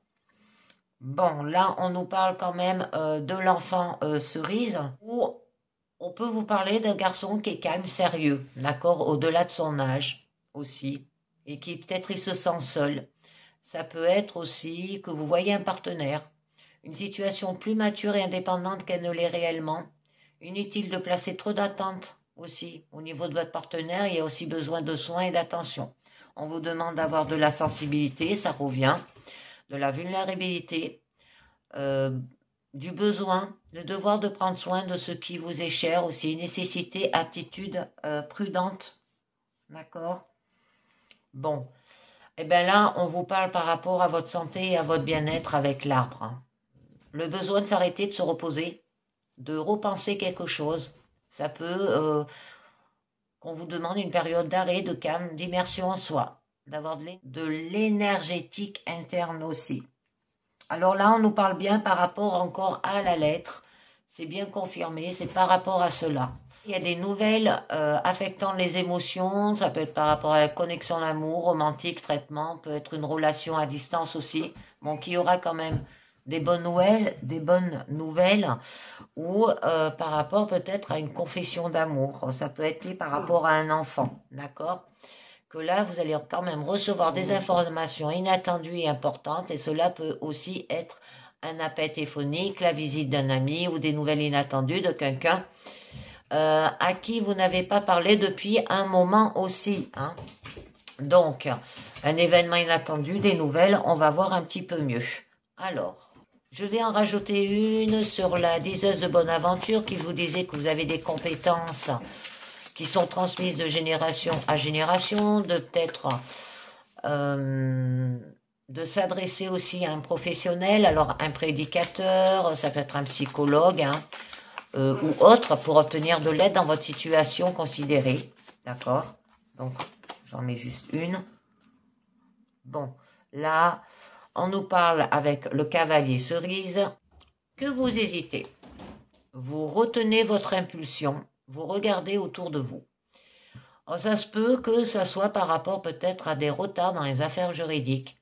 Bon, là, on nous parle quand même de l'enfant cerise, où on peut vous parler d'un garçon qui est calme, sérieux, d'accord, au-delà de son âge aussi, et qui peut-être il se sent seul. Ça peut être aussi que vous voyez un partenaire, une situation plus mature et indépendante qu'elle ne l'est réellement. Inutile de placer trop d'attentes aussi au niveau de votre partenaire, il y a aussi besoin de soins et d'attention. On vous demande d'avoir de la sensibilité, ça revient, de la vulnérabilité, du besoin, le devoir de prendre soin de ce qui vous est cher aussi, nécessité, attitude prudente, d'accord? Bon, et bien là, on vous parle par rapport à votre santé et à votre bien-être avec l'arbre. Hein. Le besoin de s'arrêter, de se reposer, de repenser quelque chose. Ça peut qu'on vous demande une période d'arrêt, de calme, d'immersion en soi, d'avoir de l'énergétique interne aussi. Alors là, on nous parle bien par rapport encore à la lettre. C'est bien confirmé, c'est par rapport à cela. Il y a des nouvelles affectant les émotions, ça peut être par rapport à la connexion d'amour, romantique, traitement, peut être une relation à distance aussi. Bon, qui aura quand même des bonnes nouvelles, ou par rapport peut-être à une confession d'amour. Ça peut être lié par rapport à un enfant, d'accord? Que là, vous allez quand même recevoir des informations inattendues et importantes, et cela peut aussi être un appel téléphonique, la visite d'un ami ou des nouvelles inattendues de quelqu'un à qui vous n'avez pas parlé depuis un moment aussi, hein. Donc, un événement inattendu, des nouvelles, on va voir un petit peu mieux. Alors, je vais en rajouter une sur la diseuse de Bonaventure qui vous disait que vous avez des compétences qui sont transmises de génération à génération, de peut-être de s'adresser aussi à un professionnel, alors un prédicateur, ça peut être un psychologue, hein, ou autre, pour obtenir de l'aide dans votre situation considérée. D'accord? Donc, j'en mets juste une. Bon, là, on nous parle avec le cavalier cerise que vous hésitez. Vous retenez votre impulsion, vous regardez autour de vous. Alors, ça se peut que ça soit par rapport peut-être à des retards dans les affaires juridiques,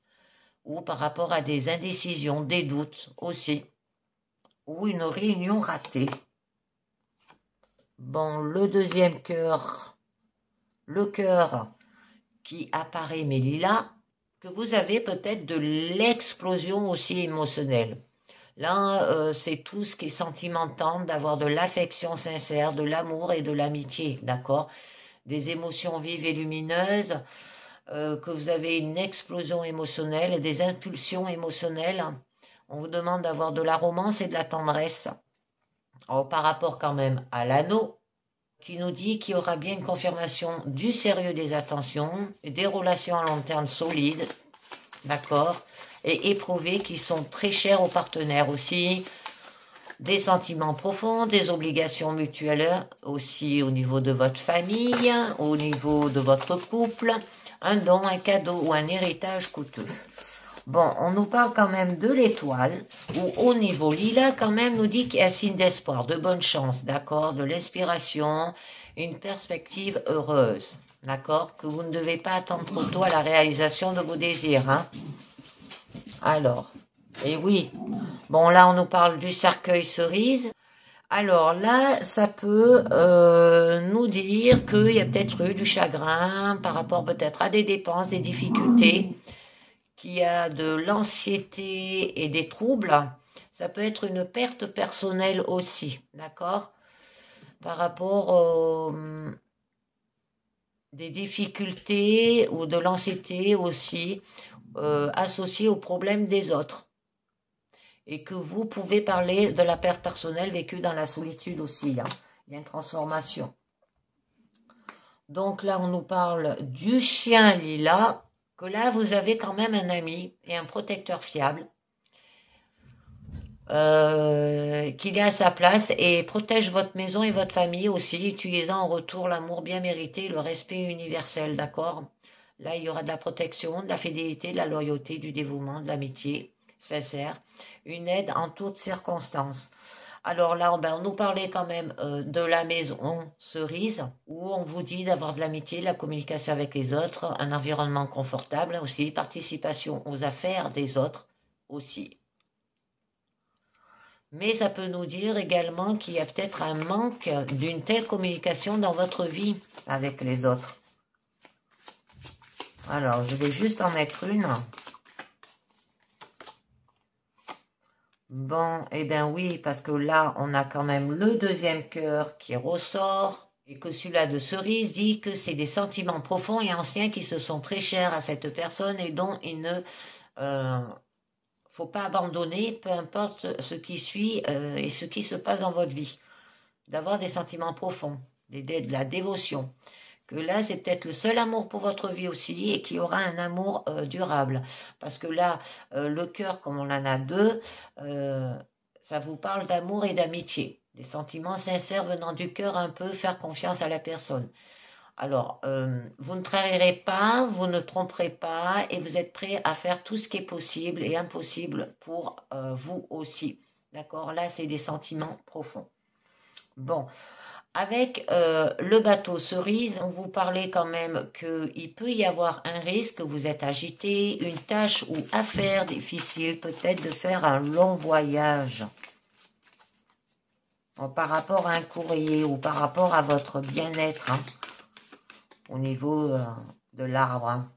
ou par rapport à des indécisions, des doutes aussi, ou une réunion ratée. Bon, le deuxième cœur, le cœur qui apparaît mais lilas, que vous avez peut-être de l'explosion aussi émotionnelle. Là, c'est tout ce qui est sentimental, d'avoir de l'affection sincère, de l'amour et de l'amitié, d'accord? Des émotions vives et lumineuses, que vous avez une explosion émotionnelle et des impulsions émotionnelles. On vous demande d'avoir de la romance et de la tendresse. Alors, par rapport quand même à l'anneau, qui nous dit qu'il y aura bien une confirmation du sérieux des attentions, des relations à long terme solides, d'accord, et éprouvées qui sont très chères aux partenaires aussi, des sentiments profonds, des obligations mutuelles aussi au niveau de votre famille, au niveau de votre couple, un don, un cadeau ou un héritage coûteux. Bon, on nous parle quand même de l'étoile, ou au niveau lilas, quand même, nous dit qu'il y a un signe d'espoir, de bonne chance, d'accord, de l'inspiration, une perspective heureuse, d'accord, que vous ne devez pas attendre trop tôt à la réalisation de vos désirs, hein. Alors, et oui, bon, là, on nous parle du cercueil cerise. Alors là, ça peut nous dire qu'il y a peut-être eu du chagrin par rapport peut-être à des dépenses, des difficultés, qu'il y a de l'anxiété et des troubles. Ça peut être une perte personnelle aussi, d'accord? Par rapport aux des difficultés ou de l'anxiété aussi associées aux problèmes des autres. Et que vous pouvez parler de la perte personnelle vécue dans la solitude aussi, hein. Il y a une transformation. Donc là, on nous parle du chien lilas, que là, vous avez quand même un ami et un protecteur fiable, qu'il est à sa place et protège votre maison et votre famille aussi, utilisant en retour l'amour bien mérité, le respect universel, d'accord? Là, il y aura de la protection, de la fidélité, de la loyauté, du dévouement, de l'amitié sincère, une aide en toutes circonstances. Alors là, ben, on nous parlait quand même de la maison cerise, où on vous dit d'avoir de l'amitié, de la communication avec les autres, un environnement confortable aussi, participation aux affaires des autres aussi. Mais ça peut nous dire également qu'il y a peut-être un manque d'une telle communication dans votre vie avec les autres. Alors, je vais juste en mettre une. Bon, eh bien oui, parce que là, on a quand même le deuxième cœur qui ressort, et que celui-là de cerise dit que c'est des sentiments profonds et anciens qui se sont très chers à cette personne et dont il ne faut pas abandonner, peu importe ce qui suit et ce qui se passe dans votre vie. D'avoir des sentiments profonds, de la dévotion. Que là, c'est peut-être le seul amour pour votre vie aussi et qui aura un amour durable. Parce que là, le cœur, comme on en a deux, ça vous parle d'amour et d'amitié. Des sentiments sincères venant du cœur, un peu faire confiance à la personne. Alors, vous ne trahirez pas, vous ne tromperez pas et vous êtes prêt à faire tout ce qui est possible et impossible pour vous aussi. D'accord? Là, c'est des sentiments profonds. Bon. Avec le bateau cerise, on vous parlait quand même qu'il peut y avoir un risque, vous êtes agité, une tâche ou affaire difficile, peut-être de faire un long voyage. Par rapport à un courrier ou par rapport à votre bien-être, hein, au niveau de l'arbre. Hein.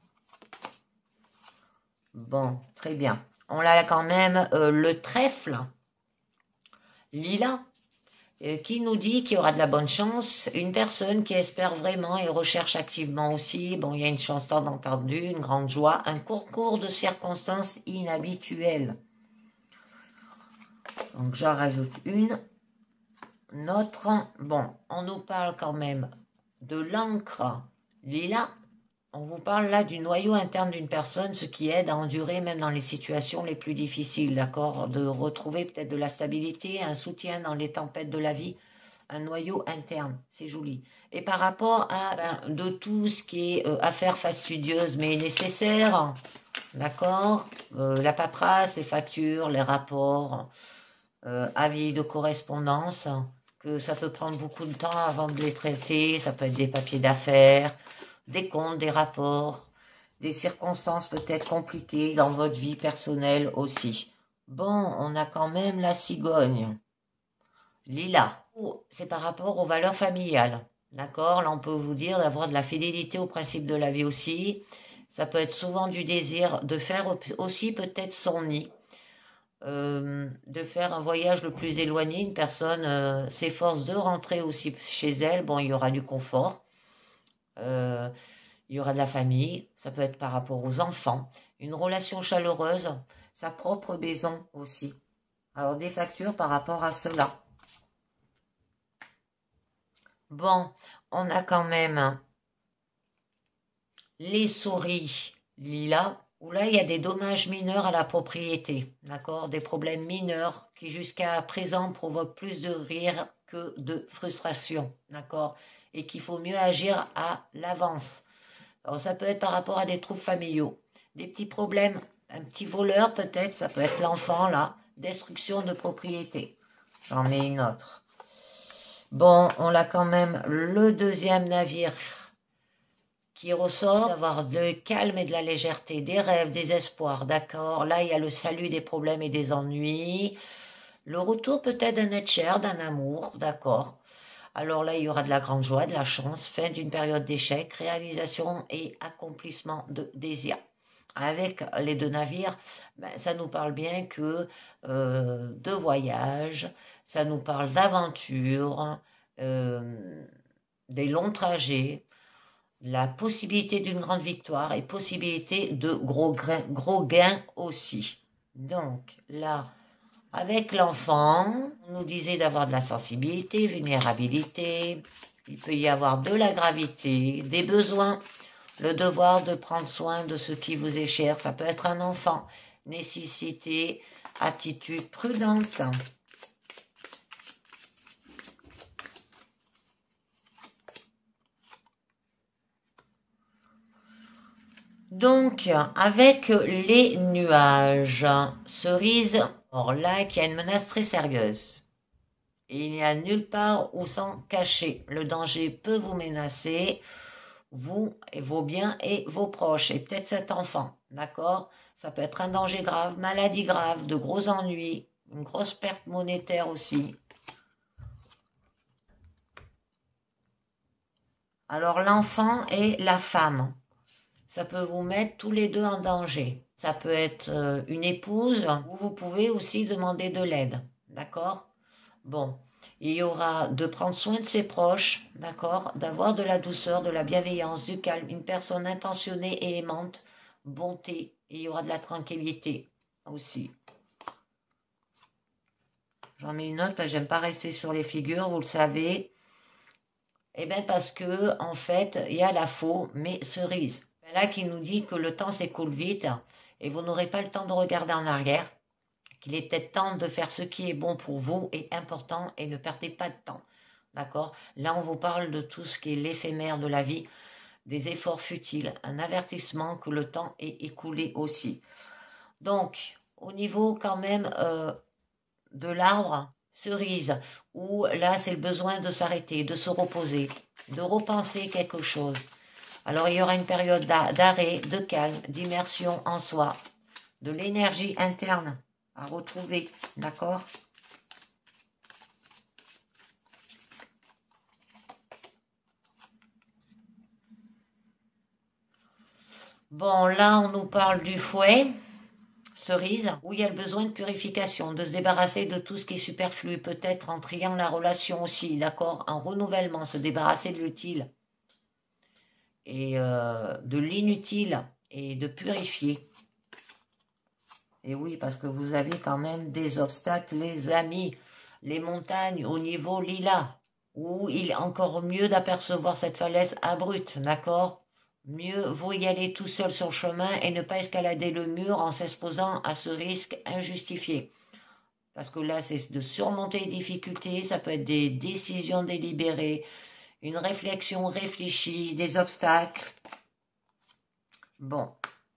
Bon, très bien. On a quand même le trèfle, lilas, qui nous dit qu'il y aura de la bonne chance. Une personne qui espère vraiment et recherche activement aussi. Bon, il y a une chance tant entendue, une grande joie, un concours de circonstances inhabituelles. Donc, j'en rajoute une. Notre, bon, on nous parle quand même de l'encre lilas. On vous parle là du noyau interne d'une personne, ce qui aide à endurer même dans les situations les plus difficiles, d'accord? De retrouver peut-être de la stabilité, un soutien dans les tempêtes de la vie, un noyau interne, c'est joli. Et par rapport à de tout ce qui est affaires fastidieuses mais nécessaires, d'accord? La paperasse, les factures, les rapports, avis de correspondance, que ça peut prendre beaucoup de temps avant de les traiter, ça peut être des papiers d'affaires, des comptes, des rapports, des circonstances peut-être compliquées dans votre vie personnelle aussi. Bon, on a quand même la cigogne. Lilas, c'est par rapport aux valeurs familiales. D'accord? Là, on peut vous dire d'avoir de la fidélité au principe de la vie aussi. Ça peut être souvent du désir de faire aussi peut-être son nid. De faire un voyage le plus éloigné. Une personne s'efforce de rentrer aussi chez elle. Bon, il y aura du confort. Il y aura de la famille, ça peut être par rapport aux enfants, une relation chaleureuse, sa propre maison aussi. Alors des factures par rapport à cela. Bon, on a quand même les souris lilas, où là il y a des dommages mineurs à la propriété, d'accord? Des problèmes mineurs qui jusqu'à présent provoquent plus de rire que de frustration, d'accord? Et qu'il faut mieux agir à l'avance. Alors, ça peut être par rapport à des troubles familiaux, des petits problèmes, un petit voleur peut-être, ça peut être l'enfant là, destruction de propriété. J'en mets une autre. Bon, on a quand même le deuxième navire qui ressort d'avoir le calme et de la légèreté, des rêves, des espoirs, d'accord. Là, il y a le salut des problèmes et des ennuis. Le retour peut-être d'un être cher, d'un amour, d'accord. Alors là, il y aura de la grande joie, de la chance, fin d'une période d'échec, réalisation et accomplissement de désirs. Avec les deux navires, ça nous parle bien que de voyage, ça nous parle d'aventure, des longs trajets, la possibilité d'une grande victoire et possibilité de gros gains aussi. Donc là, avec l'enfant, on nous disait d'avoir de la sensibilité, vulnérabilité, il peut y avoir de la gravité, des besoins, le devoir de prendre soin de ce qui vous est cher, ça peut être un enfant, nécessité, attitude prudente. Donc, avec les nuages, cerise, or là, qu'il y a une menace très sérieuse. Et il n'y a nulle part où s'en cacher. Le danger peut vous menacer, vous et vos biens et vos proches, et peut-être cet enfant, d'accord? Ça peut être un danger grave, maladie grave, de gros ennuis, une grosse perte monétaire aussi. Alors l'enfant et la femme, ça peut vous mettre tous les deux en danger. Ça peut être une épouse, où vous pouvez aussi demander de l'aide, d'accord? Bon, il y aura de prendre soin de ses proches, d'accord? D'avoir de la douceur, de la bienveillance, du calme, une personne intentionnée et aimante, bonté, et il y aura de la tranquillité aussi. J'en mets une autre, parce que j'aime pas rester sur les figures, vous le savez. Eh bien parce que, en fait, il y a la faux, mais cerise. Là qui nous dit que le temps s'écoule vite, et vous n'aurez pas le temps de regarder en arrière. Qu'il est peut-être temps de faire ce qui est bon pour vous et important et ne perdez pas de temps. D'accord? Là, on vous parle de tout ce qui est l'éphémère de la vie, des efforts futiles, un avertissement que le temps est écoulé aussi. Donc, au niveau quand même de l'arbre, cerise, où là, c'est le besoin de s'arrêter, de se reposer, de repenser quelque chose. Alors, il y aura une période d'arrêt, de calme, d'immersion en soi, de l'énergie interne à retrouver, d'accord? Bon, là, on nous parle du fouet, cerise, où il y a le besoin de purification, de se débarrasser de tout ce qui est superflu, peut-être en triant la relation aussi, d'accord? En renouvellement, se débarrasser de l'utile et de l'inutile et de purifier. Et oui, parce que vous avez quand même des obstacles, les amis, les montagnes au niveau lilas, où il est encore mieux d'apercevoir cette falaise abrupte, d'accord? Mieux vaut y aller tout seul sur le chemin et ne pas escalader le mur en s'exposant à ce risque injustifié. Parce que là, c'est de surmonter les difficultés, ça peut être des décisions délibérées, une réflexion réfléchie, des obstacles. Bon,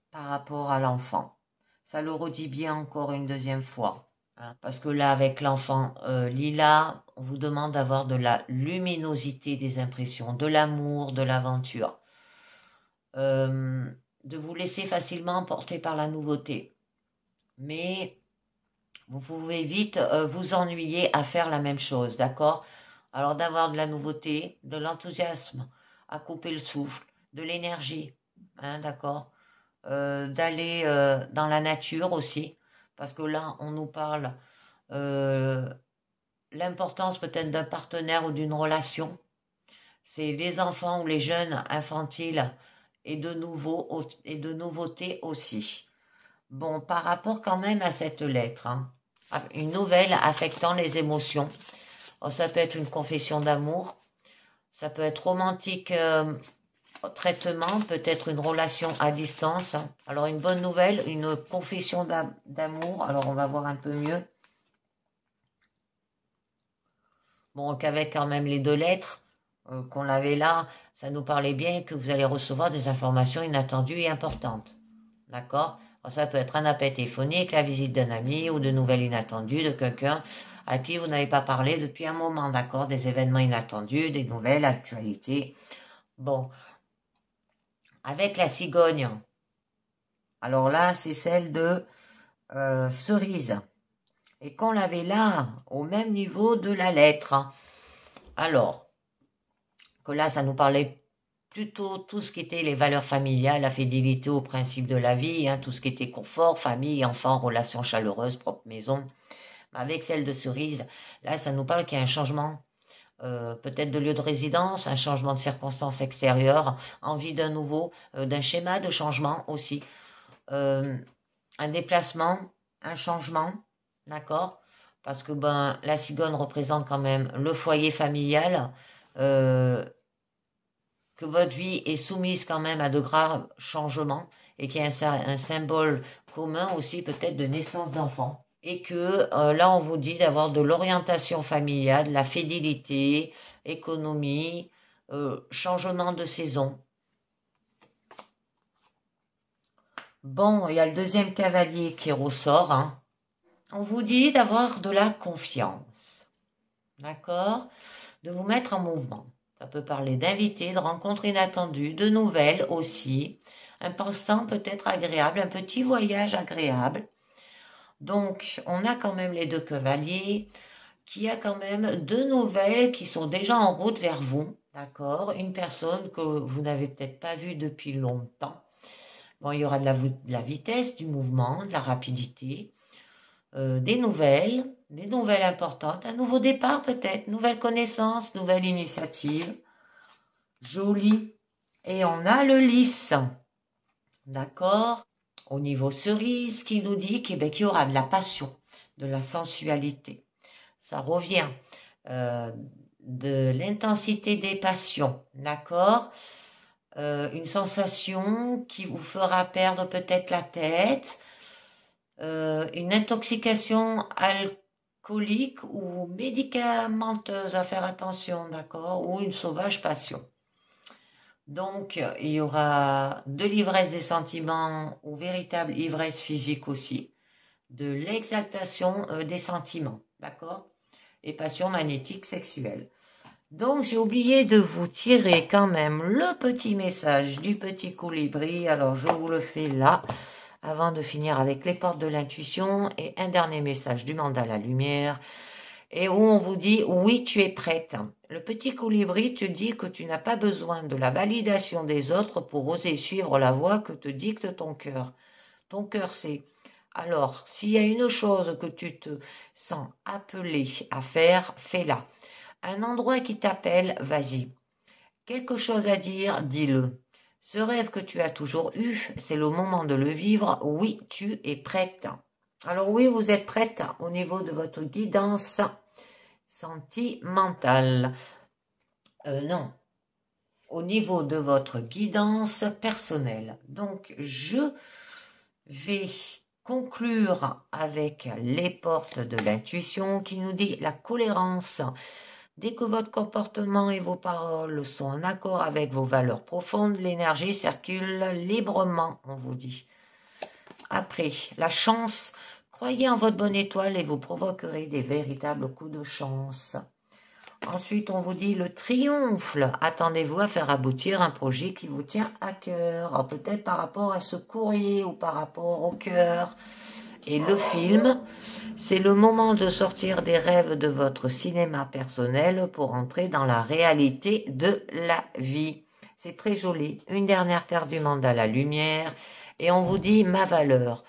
par rapport à l'enfant, ça le redit bien encore une deuxième fois. Hein, parce que là, avec l'enfant Lila, on vous demande d'avoir de la luminosité des impressions, de l'amour, de l'aventure. De vous laisser facilement emporter par la nouveauté. Mais vous pouvez vite vous ennuyer à faire la même chose, d'accord? Alors d'avoir de la nouveauté, de l'enthousiasme, à couper le souffle, de l'énergie, hein, d'accord? D'aller dans la nature aussi, parce que là, on nous parle l'importance peut-être d'un partenaire ou d'une relation. C'est les enfants ou les jeunes infantiles et de nouveautés aussi. Bon, par rapport quand même à cette lettre, hein, une nouvelle affectant les émotions. Oh, ça peut être une confession d'amour, ça peut être romantique, traitement, peut-être une relation à distance. Alors une bonne nouvelle, une confession d'amour. Alors on va voir un peu mieux. Bon, qu'avec quand même les deux lettres qu'on avait là, ça nous parlait bien que vous allez recevoir des informations inattendues et importantes. D'accord? Ça peut être un appel téléphonique, la visite d'un ami ou de nouvelles inattendues de quelqu'un à qui vous n'avez pas parlé depuis un moment, d'accord? Des événements inattendus, des nouvelles actualités. Bon, avec la cigogne, alors là, c'est celle de cerise. Et qu'on l'avait là, au même niveau de la lettre. Alors, que là, ça nous parlait plutôt tout ce qui était les valeurs familiales, la fidélité aux principes de la vie, hein, tout ce qui était confort, famille, enfants, relations chaleureuses, propre maison. Avec celle de cerise, là, ça nous parle qu'il y a un changement, peut-être de lieu de résidence, un changement de circonstances extérieures, envie d'un nouveau, d'un schéma de changement aussi, un déplacement, un changement, d'accord? Parce que ben, la cigogne représente quand même le foyer familial, que votre vie est soumise quand même à de graves changements et qu'il y a un symbole commun aussi peut-être de naissance d'enfants. Et que là, on vous dit d'avoir de l'orientation familiale, la fidélité, économie, changement de saison. Bon, il y a le deuxième cavalier qui ressort. Hein. On vous dit d'avoir de la confiance. D'accord? De vous mettre en mouvement. Ça peut parler d'invités, de rencontres inattendues, de nouvelles aussi. Un passe-temps peut-être agréable, un petit voyage agréable. Donc, on a quand même les deux cavaliers, qui a quand même deux nouvelles qui sont déjà en route vers vous. D'accord? Une personne que vous n'avez peut-être pas vue depuis longtemps. Bon, il y aura de la vitesse, du mouvement, de la rapidité, des nouvelles importantes, un nouveau départ peut-être, nouvelle connaissance, nouvelle initiative. Joli. Et on a le lys. D'accord? Au niveau cerise, qui nous dit qu'il y aura de la passion, de la sensualité. Ça revient de l'intensité des passions. D'accord? Une sensation qui vous fera perdre peut-être la tête, une intoxication alcoolique ou médicamenteuse, à faire attention, d'accord, ou une sauvage passion. Donc, il y aura de l'ivresse des sentiments ou véritable ivresse physique aussi, de l'exaltation des sentiments, d'accord. et passion magnétique sexuelle. Donc, j'ai oublié de vous tirer quand même le petit message du petit colibri. Alors, je vous le fais là, avant de finir avec les portes de l'intuition et un dernier message du mandat à la lumière. Et où on vous dit, oui, tu es prête. Le petit colibri te dit que tu n'as pas besoin de la validation des autres pour oser suivre la voie que te dicte ton cœur. Ton cœur sait. Alors, s'il y a une chose que tu te sens appelé à faire, fais-la. Un endroit qui t'appelle, vas-y. Quelque chose à dire, dis-le. Ce rêve que tu as toujours eu, c'est le moment de le vivre. Oui, tu es prête. Alors oui, vous êtes prête au niveau de votre guidance sentimentale. Non, au niveau de votre guidance personnelle. Donc, je vais conclure avec les portes de l'intuition qui nous dit la cohérence. Dès que votre comportement et vos paroles sont en accord avec vos valeurs profondes, l'énergie circule librement, on vous dit. Après, la chance, croyez en votre bonne étoile et vous provoquerez des véritables coups de chance. Ensuite, on vous dit le triomphe. Attendez-vous à faire aboutir un projet qui vous tient à cœur. Peut-être par rapport à ce courrier ou par rapport au cœur. Et le film, c'est le moment de sortir des rêves de votre cinéma personnel pour entrer dans la réalité de la vie. C'est très joli. Une dernière carte du mandat à la lumière. Et on vous dit ma valeur.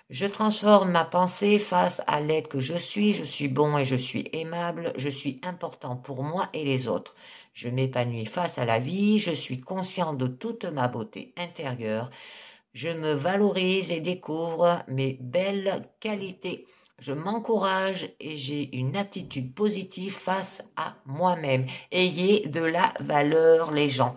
Je transforme ma pensée face à l'être que je suis bon et je suis aimable, je suis important pour moi et les autres. Je m'épanouis face à la vie, je suis conscient de toute ma beauté intérieure. Je me valorise et découvre mes belles qualités. Je m'encourage et j'ai une attitude positive face à moi-même. Ayez de la valeur, les gens.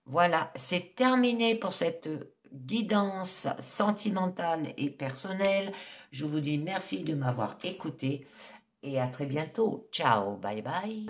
Voilà, c'est terminé pour cette guidance sentimentale et personnelle. Je vous dis merci de m'avoir écouté et à très bientôt. Ciao, bye bye.